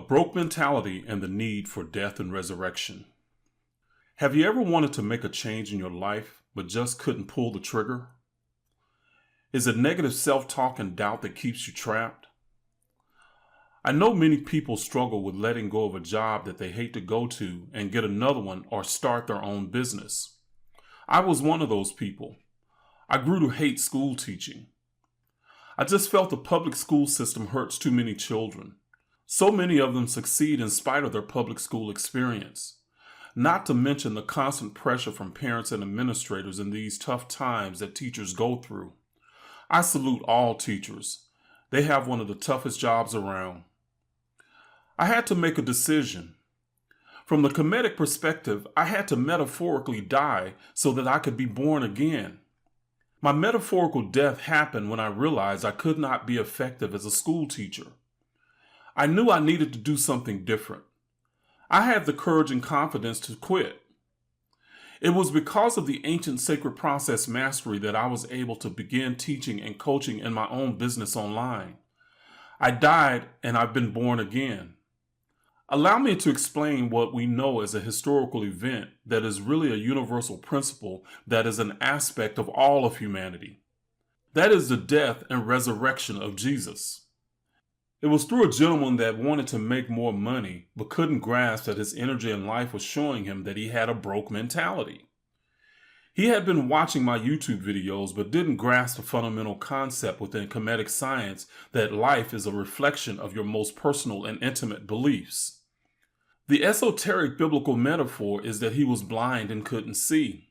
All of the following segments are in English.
broke mentality and the need for death and resurrection. Have you ever wanted to make a change in your life, but just couldn't pull the trigger? Is it negative self-talk and doubt that keeps you trapped? I know many people struggle with letting go of a job that they hate to go to and get another one or start their own business. I was one of those people. I grew to hate school teaching. I just felt the public school system hurts too many children. So many of them succeed in spite of their public school experience. Not to mention the constant pressure from parents and administrators in these tough times that teachers go through. I salute all teachers. They have one of the toughest jobs around. I had to make a decision. From the Kemetic perspective, I had to metaphorically die so that I could be born again. My metaphorical death happened when I realized I could not be effective as a school teacher. I knew I needed to do something different. I had the courage and confidence to quit. It was because of the ancient sacred process mastery that I was able to begin teaching and coaching in my own business online. I died and I've been born again. Allow me to explain what we know as a historical event that is really a universal principle that is an aspect of all of humanity. That is the death and resurrection of Jesus. It was through a gentleman that wanted to make more money but couldn't grasp that his energy in life was showing him that he had a broke mentality. He had been watching my YouTube videos but didn't grasp the fundamental concept within Kemetic science that life is a reflection of your most personal and intimate beliefs. The esoteric biblical metaphor is that he was blind and couldn't see.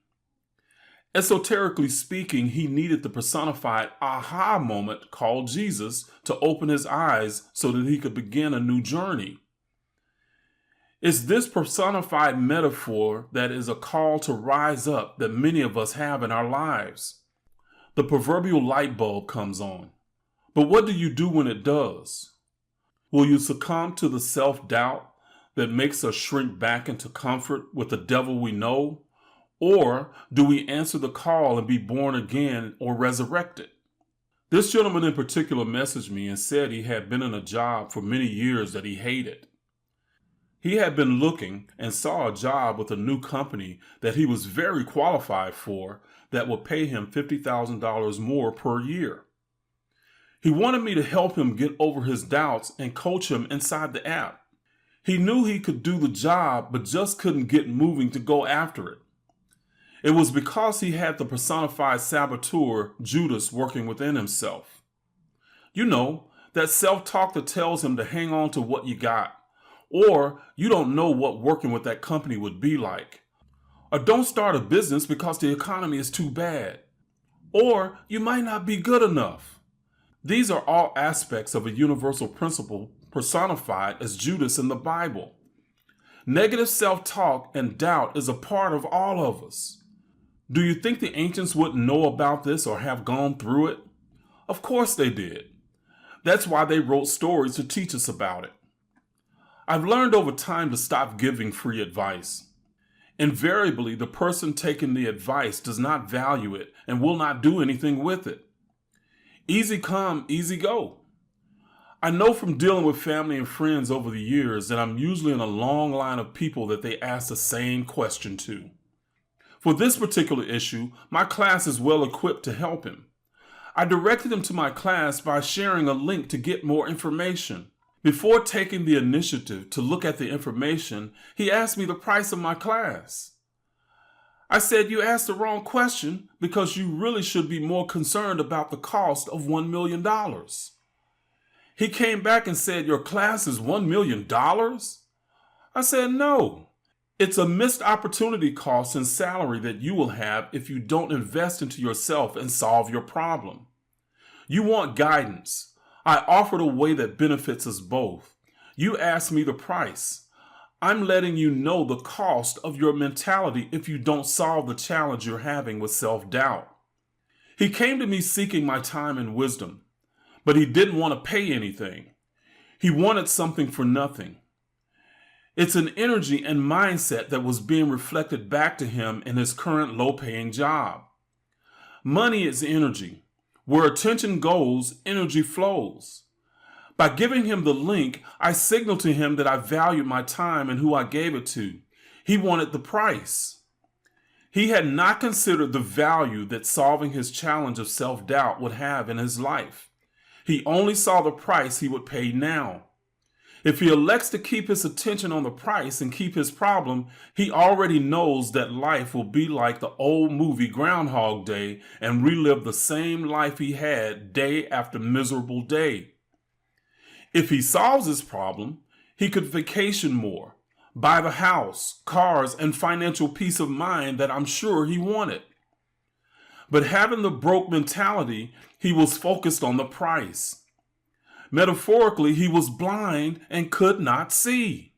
Esoterically speaking, he needed the personified aha moment called Jesus to open his eyes so that he could begin a new journey. It's this personified metaphor that is a call to rise up that many of us have in our lives. The proverbial light bulb comes on. But what do you do when it does? Will you succumb to the self-doubt that makes us shrink back into comfort with the devil we know? Or do we answer the call and be born again or resurrected? This gentleman in particular messaged me and said he had been in a job for many years that he hated. He had been looking and saw a job with a new company that he was very qualified for that would pay him $50,000 more per year. He wanted me to help him get over his doubts and coach him inside the app. He knew he could do the job, but just couldn't get moving to go after it. It was because he had the personified saboteur, Judas, working within himself. You know, that self-talk that tells him to hang on to what you got, or you don't know what working with that company would be like, or don't start a business because the economy is too bad, or you might not be good enough. These are all aspects of a universal principle personified as Judas in the Bible. Negative self-talk and doubt is a part of all of us. Do you think the ancients wouldn't know about this or have gone through it? Of course they did. That's why they wrote stories to teach us about it. I've learned over time to stop giving free advice. Invariably, the person taking the advice does not value it and will not do anything with it. Easy come, easy go. I know from dealing with family and friends over the years that I'm usually in a long line of people that they ask the same question to. For this particular issue, my class is well equipped to help him. I directed him to my class by sharing a link to get more information. Before taking the initiative to look at the information, he asked me the price of my class. I said, "You asked the wrong question because you really should be more concerned about the cost of $1 million. He came back and said, "Your class is $1 million? I said, "No. It's a missed opportunity cost and salary that you will have if you don't invest into yourself and solve your problem. You want guidance. I offered a way that benefits us both. You asked me the price. I'm letting you know the cost of your mentality if you don't solve the challenge you're having with self-doubt." He came to me seeking my time and wisdom, but he didn't want to pay anything. He wanted something for nothing. It's an energy and mindset that was being reflected back to him in his current low-paying job. Money is energy. Where attention goes, energy flows. By giving him the link, I signaled to him that I valued my time and who I gave it to. He wanted the price. He had not considered the value that solving his challenge of self-doubt would have in his life. He only saw the price he would pay now. If he elects to keep his attention on the price and keep his problem, he already knows that life will be like the old movie Groundhog Day and relive the same life he had day after miserable day. If he solves his problem, he could vacation more, buy the house, cars, and financial peace of mind that I'm sure he wanted. But having the broke mentality, he was focused on the price. Metaphorically, he was blind and could not see.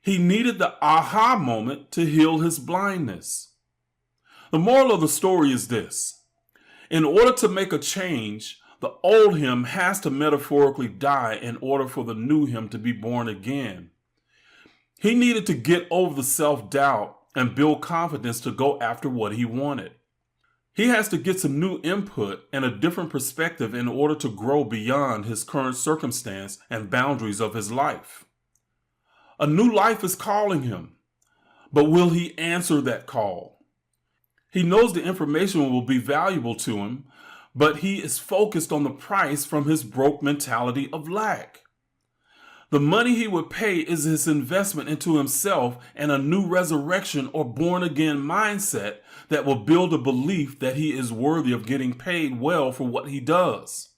He needed the aha moment to heal his blindness. The moral of the story is this: in order to make a change, the old him has to metaphorically die in order for the new him to be born again. He needed to get over the self-doubt and build confidence to go after what he wanted. He has to get some new input and a different perspective in order to grow beyond his current circumstance and boundaries of his life. A new life is calling him, but will he answer that call? He knows the information will be valuable to him, but he is focused on the price from his broke mentality of lack. The money he would pay is his investment into himself and a new resurrection or born-again mindset that will build a belief that he is worthy of getting paid well for what he does.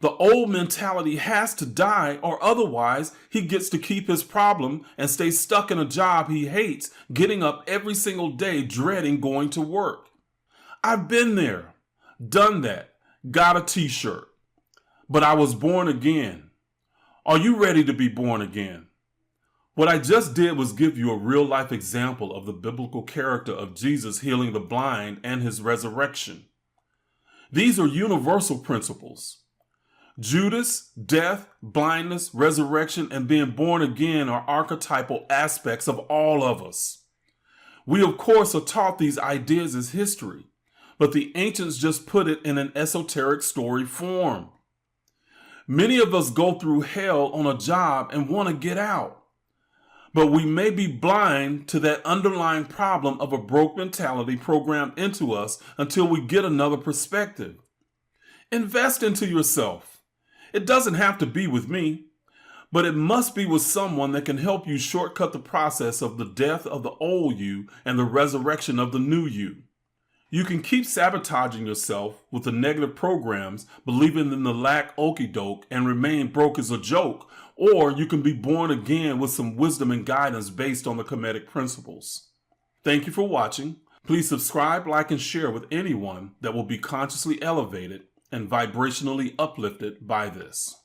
The old mentality has to die, or otherwise he gets to keep his problem and stay stuck in a job he hates, getting up every single day dreading going to work. I've been there, done that, got a t-shirt, but I was born again. Are you ready to be born again? What I just did was give you a real-life example of the biblical character of Jesus healing the blind and his resurrection. These are universal principles. Judas, death, blindness, resurrection, and being born again are archetypal aspects of all of us. We, of course, are taught these ideas as history, but the ancients just put it in an esoteric story form. Many of us go through hell on a job and want to get out, but we may be blind to that underlying problem of a broke mentality programmed into us until we get another perspective. Invest into yourself. It doesn't have to be with me, but it must be with someone that can help you shortcut the process of the death of the old you and the resurrection of the new you. You can keep sabotaging yourself with the negative programs, believing in the lack okie-doke and remain broke as a joke, or you can be born again with some wisdom and guidance based on the Kemetic Principles. Thank you for watching. Please subscribe, like, and share with anyone that will be consciously elevated and vibrationally uplifted by this.